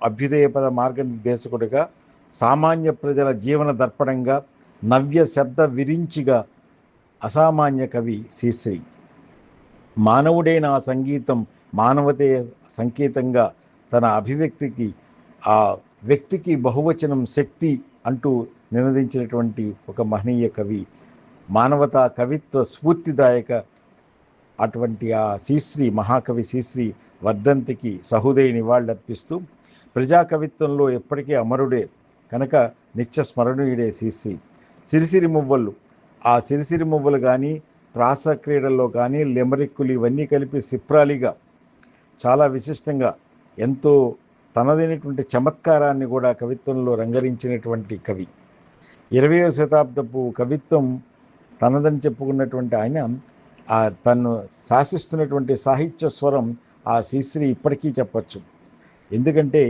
అభ్యుదయపద మార్గనిర్దేశకుడిగా, సామాన్య ప్రజల జీవన దర్పణంగా, నవ్య శబ్ద విరించిగా అసామాన్య కవి శ్రీశ్రీ. మానవుడైన ఆ సంగీతం మానవతే సంకేతంగా తన అభివ్యక్తికి ఆ వ్యక్తికి బహువచనం శక్తి అంటూ నినదించినటువంటి ఒక మహనీయ కవి, మానవతా కవిత్వ స్ఫూర్తిదాయక అటువంటి ఆ శ్రీశ్రీ మహాకవి శ్రీశ్రీ వర్ధంతికి సహృదయ నివాళులర్పిస్తూ, ప్రజాకవిత్వంలో ఎప్పటికీ అమరుడే కనుక నిత్య స్మరణీయుడే శ్రీశ్రీ. సిరిసిరి మువ్వలు, ఆ సిరిసిరి మువ్వలు కానీ, ప్రాస క్రీడల్లో కానీ, లెమరిక్కులు ఇవన్నీ కలిపి సిప్రాలిగా చాలా విశిష్టంగా ఎంతో తనదైనటువంటి చమత్కారాన్ని కూడా కవిత్వంలో రంగరించినటువంటి కవి. 20వ శతాబ్దపు కవిత్వం తనదని చెప్పుకున్నటువంటి ఆయన తను శాసిస్తున్నటువంటి సాహిత్య స్వరం ఆ శ్రీశ్రీ ఇప్పటికీ చెప్పచ్చు. ఎందుకంటే